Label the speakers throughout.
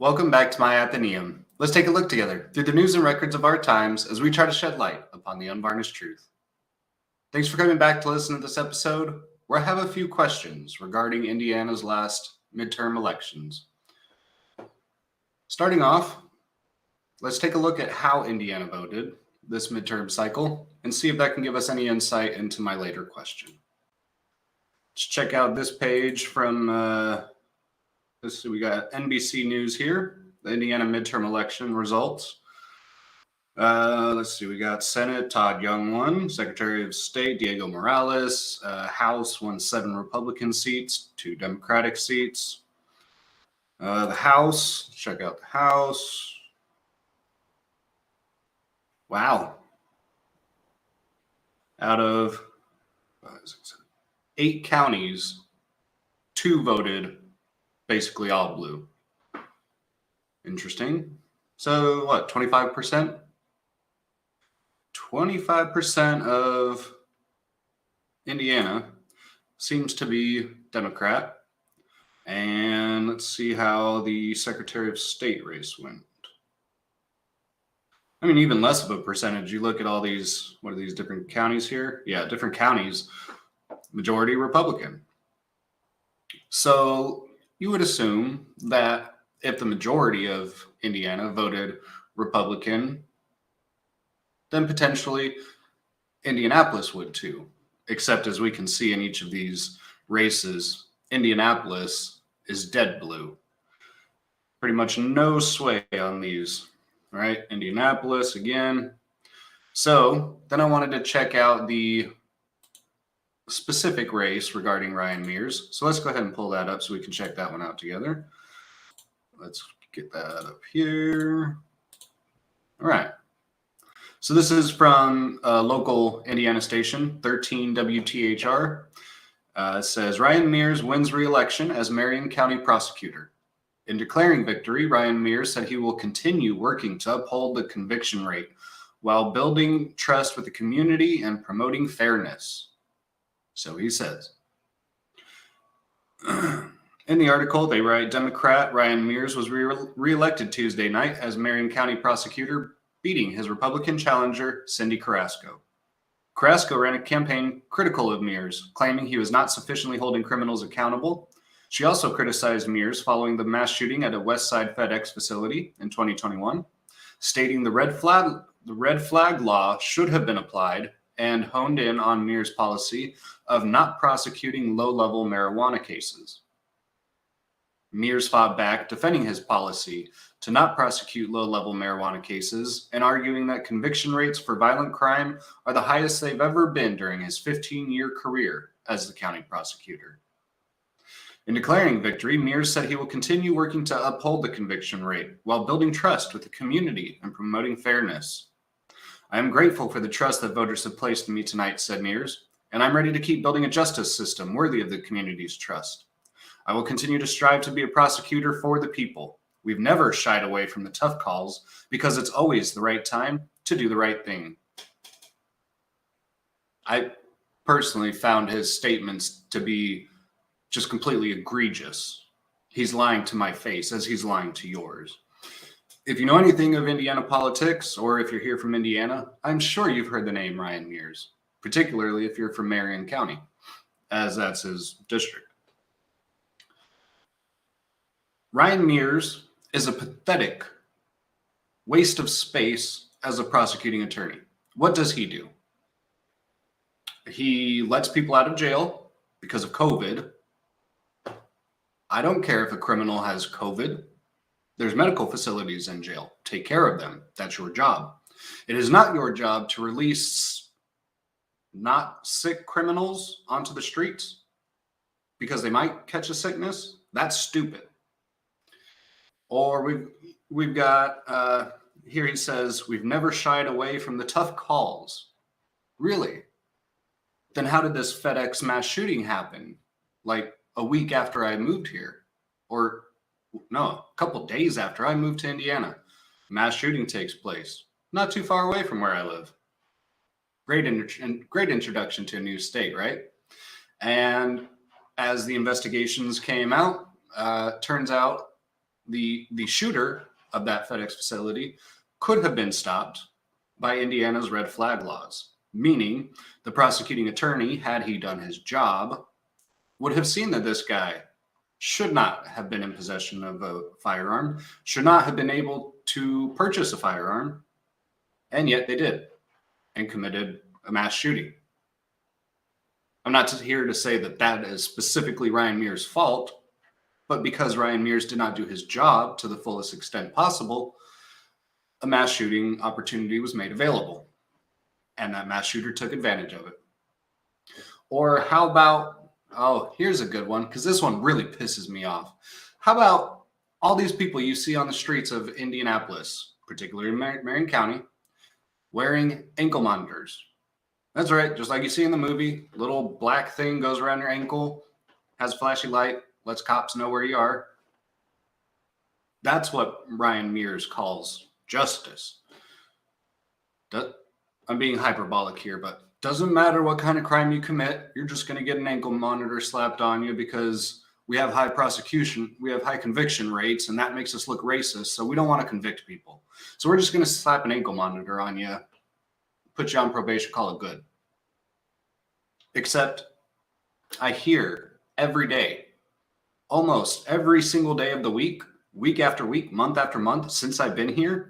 Speaker 1: Welcome back to my Athenaeum. Let's take a look together through the news and records of our times as we try to shed light upon the unvarnished truth. Thanks for coming back to listen to this episode, where I have a few questions regarding Indiana's last midterm elections. Starting off, let's take a look at how Indiana voted this midterm cycle and see if that can give us any insight into my later question. Let's check out this page from we got NBC News here, the Indiana midterm election results. Let's see, we got Senate, Todd Young won, Secretary of State, Diego Morales, House won 7 Republican seats, 2 Democratic seats. The House, check out the House. Wow. Out of 8 counties, 2 voted basically all blue. Interesting. So what, 25%? 25% of Indiana seems to be Democrat. And let's see how the Secretary of State race went. I mean, even less of a percentage. You look at all these, what are these different counties here? Yeah, different counties, majority Republican. So you would assume that if the majority of Indiana voted Republican, then potentially Indianapolis would too. Except as we can see in each of these races, Indianapolis is dead blue. Pretty much no sway on these, right? Indianapolis again. So then I wanted to check out the specific race regarding Ryan Mears. So let's go ahead and pull that up so we can check that one out together. Let's get that up here. All right. So this is from a local Indiana station, 13 WTHR. It says, Ryan Mears wins re-election as Marion County prosecutor. In declaring victory, Ryan Mears said he will continue working to uphold the conviction rate while building trust with the community and promoting fairness. So he says. In the article, they write, Democrat Ryan Mears was re-elected Tuesday night as Marion County prosecutor, beating his Republican challenger, Cindy Carrasco. Carrasco ran a campaign critical of Mears, claiming he was not sufficiently holding criminals accountable. She also criticized Mears following the mass shooting at a West Side FedEx facility in 2021, stating the red flag law should have been applied and honed in on Mears' policy of not prosecuting low-level marijuana cases. Mears fought back, defending his policy to not prosecute low-level marijuana cases and arguing that conviction rates for violent crime are the highest they've ever been during his 15-year career as the county prosecutor. In declaring victory, Mears said he will continue working to uphold the conviction rate while building trust with the community and promoting fairness. I am grateful for the trust that voters have placed in me tonight, said Mears, and I'm ready to keep building a justice system worthy of the community's trust. I will continue to strive to be a prosecutor for the people. We've never shied away from the tough calls because it's always the right time to do the right thing. I personally found his statements to be just completely egregious. He's lying to my face as he's lying to yours. If you know anything of Indiana politics, or if you're here from Indiana, I'm sure you've heard the name Ryan Mears, particularly if you're from Marion County, as that's his district. Ryan Mears is a pathetic waste of space as a prosecuting attorney. What does he do? He lets people out of jail because of COVID. I don't care if a criminal has COVID. There's medical facilities in jail. Take care of them. That's your job. It is not your job to release not sick criminals onto the streets because they might catch a sickness. That's stupid. Or we've got, here he says, we've never shied away from the tough calls. Really? Then how did this FedEx mass shooting happen? Like a week after I moved here? Or no, a couple days after I moved to Indiana. Mass shooting takes place. Not too far away from where I live. Great introduction to a new state, right? And as the investigations came out, turns out The shooter of that FedEx facility could have been stopped by Indiana's red flag laws, meaning the prosecuting attorney, had he done his job, would have seen that this guy should not have been in possession of a firearm, should not have been able to purchase a firearm, and yet they did and committed a mass shooting. I'm not here to say that that is specifically Ryan Mears' fault, but because Ryan Mears did not do his job to the fullest extent possible, a mass shooting opportunity was made available, and that mass shooter took advantage of it. Or how about, oh, here's a good one, because this one really pisses me off. How about all these people you see on the streets of Indianapolis, particularly in Marion County, wearing ankle monitors? That's right, just like you see in the movie, little black thing goes around your ankle, has a flashy light, lets cops know where you are. That's what Ryan Mears calls justice. I'm being hyperbolic here, but doesn't matter what kind of crime you commit, you're just going to get an ankle monitor slapped on you because we have high conviction rates, and that makes us look racist, so we don't want to convict people. So we're just going to slap an ankle monitor on you, put you on probation, call it good. Except I hear every day, almost every single day of the week, week after week, month after month, since I've been here,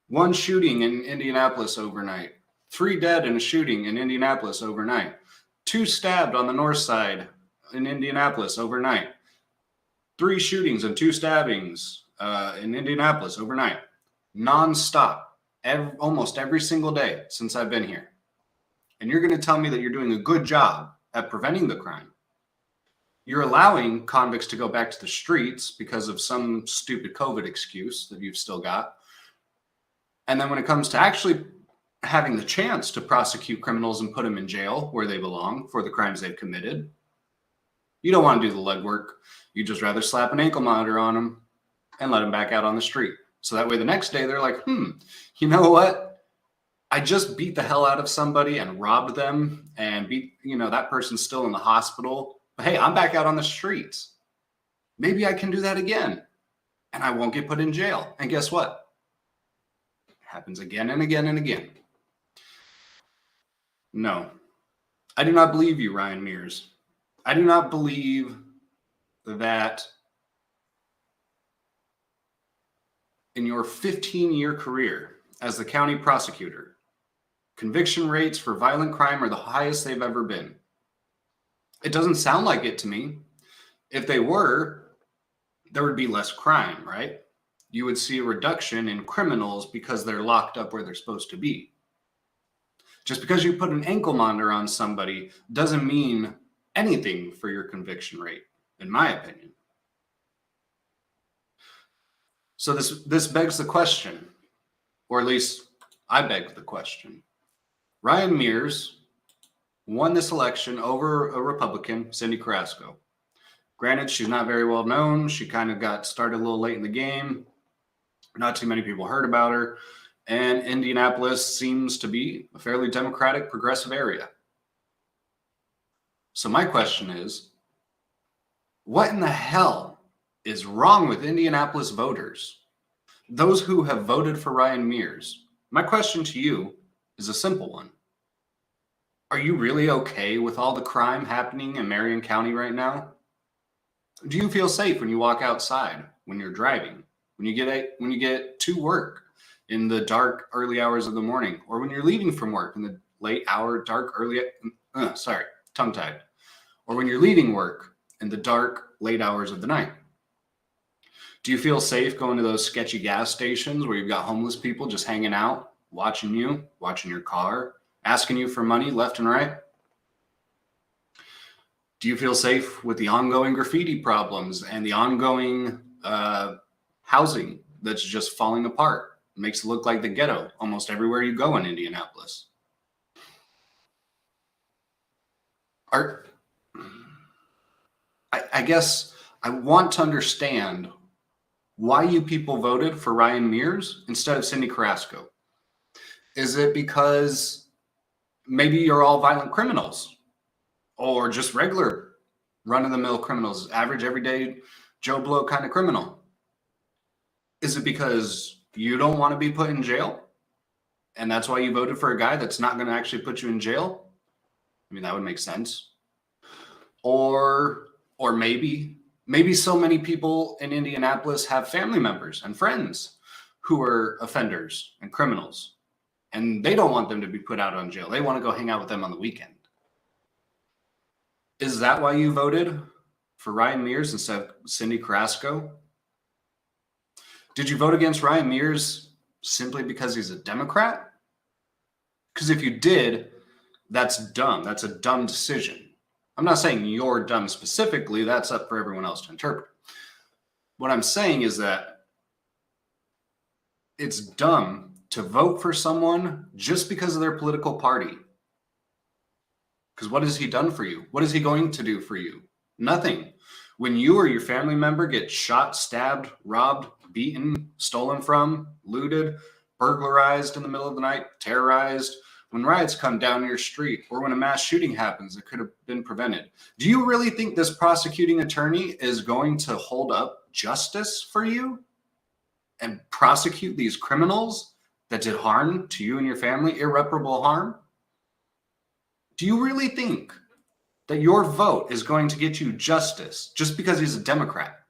Speaker 1: one shooting in Indianapolis overnight, 3 dead in a shooting in Indianapolis overnight, 2 stabbed on the north side in Indianapolis overnight, 3 shootings and 2 stabbings in Indianapolis overnight, nonstop, almost every single day since I've been here. And you're going to tell me that you're doing a good job at preventing the crime. You're allowing convicts to go back to the streets because of some stupid COVID excuse that you've still got. And then when it comes to actually having the chance to prosecute criminals and put them in jail where they belong for the crimes they've committed, you don't want to do the legwork. You'd just rather slap an ankle monitor on them and let them back out on the street. So that way the next day they're like, you know what? I just beat the hell out of somebody and robbed them and that person's still in the hospital. But hey, I'm back out on the streets. Maybe I can do that again and I won't get put in jail. And guess what? It happens again and again and again. No, I do not believe you, Ryan Mears. I do not believe that in your 15-year career as the county prosecutor, conviction rates for violent crime are the highest they've ever been. It doesn't sound like it to me. If they were, there would be less crime, right? You would see a reduction in criminals because they're locked up where they're supposed to be. Just because you put an ankle monitor on somebody doesn't mean anything for your conviction rate, in my opinion. So this begs the question, or at least I beg the question. Ryan Mears won this election over a Republican, Cindy Carrasco. Granted, she's not very well known. She kind of got started a little late in the game. Not too many people heard about her. And Indianapolis seems to be a fairly democratic, progressive area. So my question is, what in the hell is wrong with Indianapolis voters? Those who have voted for Ryan Mears. My question to you is a simple one. Are you really okay with all the crime happening in Marion County right now? Do you feel safe when you walk outside, when you're driving, when you get to work in the dark, early hours of the morning, or when you're leaving from work in the late hour, tongue-tied, or when you're leaving work in the dark, late hours of the night? Do you feel safe going to those sketchy gas stations where you've got homeless people just hanging out, watching your car, asking you for money left and right? Do you feel safe with the ongoing graffiti problems and the ongoing housing that's just falling apart? It makes it look like the ghetto almost everywhere you go in Indianapolis. I guess I want to understand why you people voted for Ryan Mears instead of Cindy Carrasco. Is it because maybe you're all violent criminals or just regular run-of-the-mill criminals, average, everyday Joe Blow kind of criminal? Is it because you don't want to be put in jail? And that's why you voted for a guy that's not going to actually put you in jail? I mean, that would make sense. Or maybe so many people in Indianapolis have family members and friends who are offenders and criminals, and they don't want them to be put out on jail. They want to go hang out with them on the weekend. Is that why you voted for Ryan Mears instead of Cindy Carrasco? Did you vote against Ryan Mears simply because he's a Democrat? Because if you did, that's dumb. That's a dumb decision. I'm not saying you're dumb specifically. That's up for everyone else to interpret. What I'm saying is that it's dumb to vote for someone just because of their political party. Because what has he done for you? What is he going to do for you? Nothing. When you or your family member get shot, stabbed, robbed, beaten, stolen from, looted, burglarized in the middle of the night, terrorized, when riots come down your street, or when a mass shooting happens that could have been prevented, do you really think this prosecuting attorney is going to hold up justice for you and prosecute these criminals that did harm to you and your family, irreparable harm? Do you really think that your vote is going to get you justice just because he's a Democrat?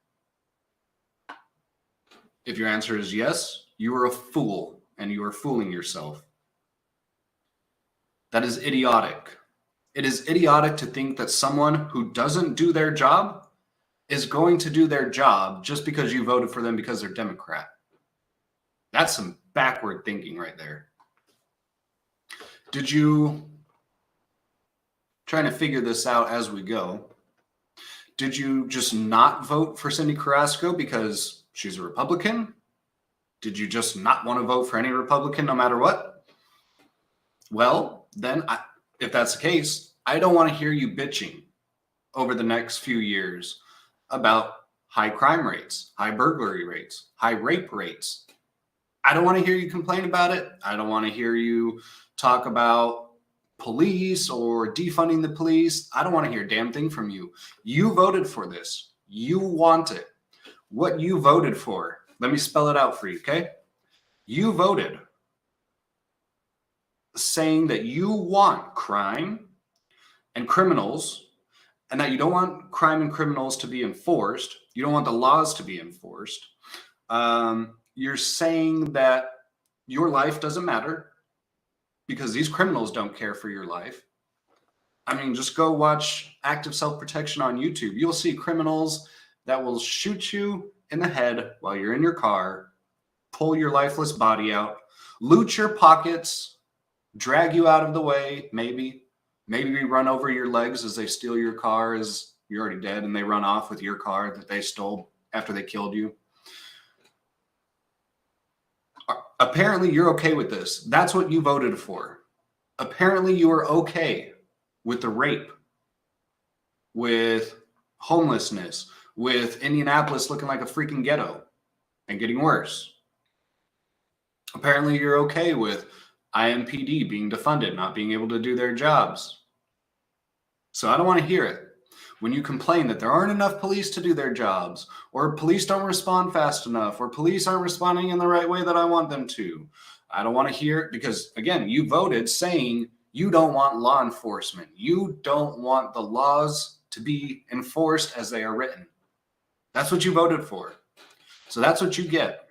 Speaker 1: If your answer is yes, you are a fool and you are fooling yourself. That is idiotic. It is idiotic to think that someone who doesn't do their job is going to do their job just because you voted for them because they're Democrat. That's some backward thinking right there. Did you, trying to figure this out as we go, did you just not vote for Cindy Carrasco because she's a Republican? Did you just not want to vote for any Republican no matter what? Well, then, if that's the case, I don't want to hear you bitching over the next few years about high crime rates, high burglary rates, high rape rates. I don't want to hear you complain about it. I don't want to hear you talk about police or defunding the police. I don't want to hear a damn thing from you. You voted for this. You want it. What you voted for, let me spell it out for you, okay? You voted saying that you want crime and criminals, and that you don't want crime and criminals to be enforced. You don't want the laws to be enforced. You're saying that your life doesn't matter because these criminals don't care for your life. I mean, just go watch Active Self-Protection on YouTube. You'll see criminals that will shoot you in the head while you're in your car, pull your lifeless body out, loot your pockets, drag you out of the way, maybe run over your legs as they steal your car as you're already dead and they run off with your car that they stole after they killed you. Apparently, you're okay with this. That's what you voted for. Apparently, you are okay with the rape, with homelessness, with Indianapolis looking like a freaking ghetto and getting worse. Apparently, you're okay with IMPD being defunded, not being able to do their jobs. So I don't want to hear it. When you complain that there aren't enough police to do their jobs, or police don't respond fast enough, or police aren't responding in the right way that I want them to, I don't want to hear it because, again, you voted saying you don't want law enforcement. You don't want the laws to be enforced as they are written. That's what you voted for. So that's what you get.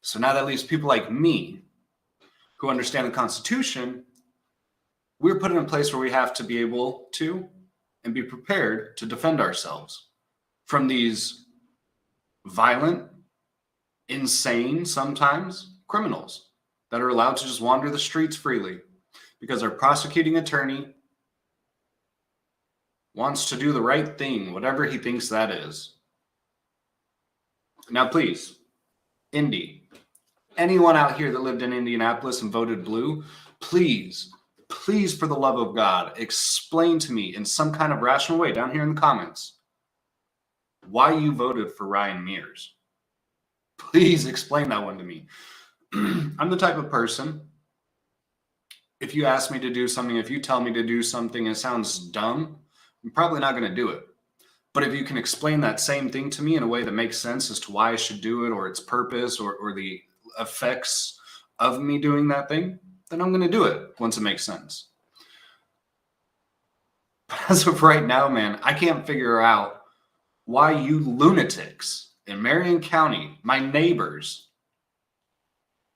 Speaker 1: So now that leaves people like me who understand the Constitution, we're put in a place where we have to be able to and be prepared to defend ourselves from these violent, insane, sometimes criminals that are allowed to just wander the streets freely because our prosecuting attorney wants to do the right thing, whatever he thinks that is. Now, please, Indy, anyone out here that lived in Indianapolis and voted blue, please, for the love of God, explain to me in some kind of rational way down here in the comments why you voted for Ryan Mears. Please explain that one to me. I'm the type of person, if you ask me to do something, if you tell me to do something and it sounds dumb, I'm probably not going to do it. But if you can explain that same thing to me in a way that makes sense as to why I should do it or its purpose or the effects of me doing that thing, then I'm going to do it once it makes sense. But as of right now, man, I can't figure out why you lunatics in Marion County, my neighbors,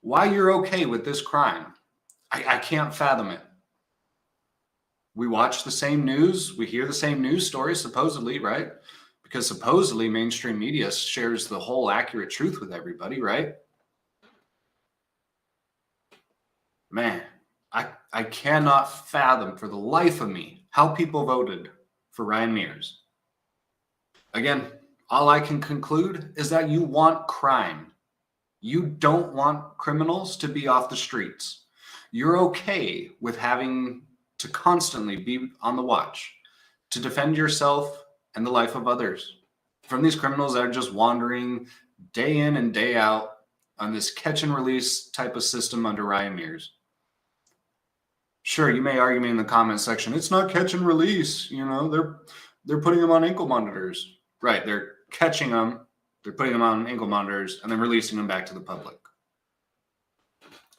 Speaker 1: why you're okay with this crime. I can't fathom it. We watch the same news. We hear the same news stories, supposedly, right? Because supposedly mainstream media shares the whole accurate truth with everybody, right? Man, I cannot fathom for the life of me how people voted for Ryan Mears. Again, all I can conclude is that you want crime. You don't want criminals to be off the streets. You're okay with having to constantly be on the watch to defend yourself and the life of others from these criminals that are just wandering day in and day out on this catch and release type of system under Ryan Mears. Sure, you may argue me in the comment section, it's not catch and release. You know, they're putting them on ankle monitors. Right, they're catching them, they're putting them on ankle monitors, and then releasing them back to the public.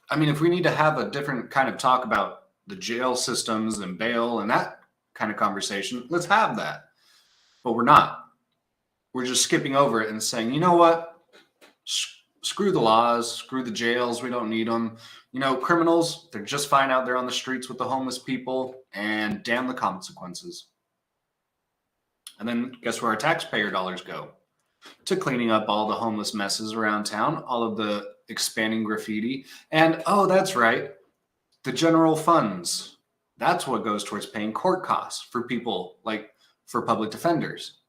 Speaker 1: I mean, if we need to have a different kind of talk about the jail systems and bail and that kind of conversation, let's have that. But we're not. We're just skipping over it and saying, you know what? Screw the laws, screw the jails. We don't need them. You know, criminals, they're just fine out there on the streets with the homeless people, and damn the consequences. And then guess where our taxpayer dollars go? To cleaning up all the homeless messes around town, all of the expanding graffiti. And, oh, that's right, the general funds. That's what goes towards paying court costs for people, like for public defenders.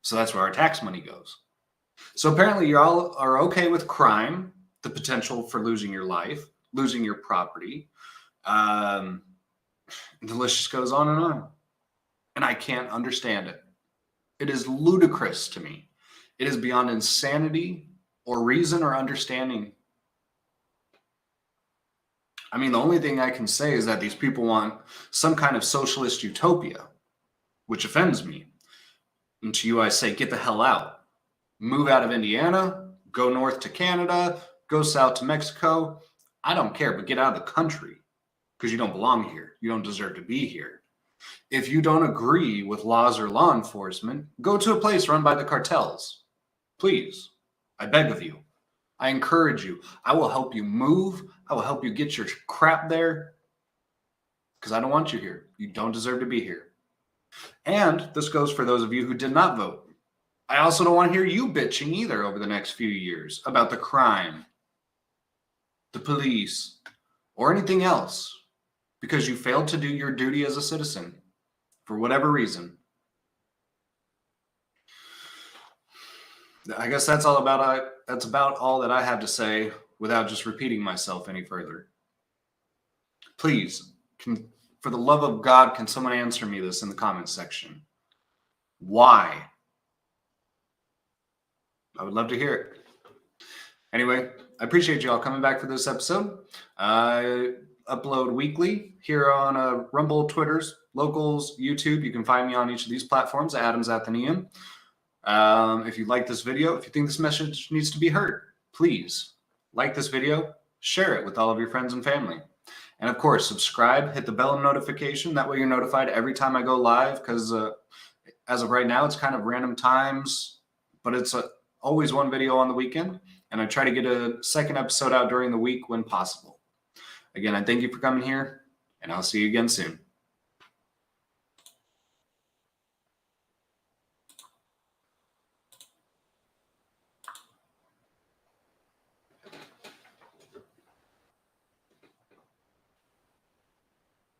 Speaker 1: So that's where our tax money goes. So apparently you all are okay with crime, the potential for losing your life, losing your property. The list just goes on and on. And I can't understand it. It is ludicrous to me. It is beyond insanity or reason or understanding. I mean, the only thing I can say is that these people want some kind of socialist utopia, which offends me. And to you, I say, get the hell out. Move out of Indiana, go north to Canada, go south to Mexico. I don't care, but get out of the country because you don't belong here. You don't deserve to be here. If you don't agree with laws or law enforcement, go to a place run by the cartels. Please, I beg of you. I encourage you. I will help you move. I will help you get your crap there because I don't want you here. You don't deserve to be here. And this goes for those of you who did not vote. I also don't want to hear you bitching either over the next few years about the crime, the police, or anything else because you failed to do your duty as a citizen for whatever reason. I guess that's about all that I have to say without just repeating myself any further. Please, for the love of God, can someone answer me this in the comments section? Why? I would love to hear it. Anyway, I appreciate you all coming back for this episode. I upload weekly here on Rumble, Twitters, Locals, YouTube. You can find me on each of these platforms, Adams Athenaeum. If you like this video, if you think this message needs to be heard, please like this video, share it with all of your friends and family. And of course, subscribe, hit the bell notification. That way you're notified every time I go live because as of right now, it's kind of random times, but it's always one video on the weekend. And I try to get a second episode out during the week when possible. Again, I thank you for coming here, and I'll see you again soon.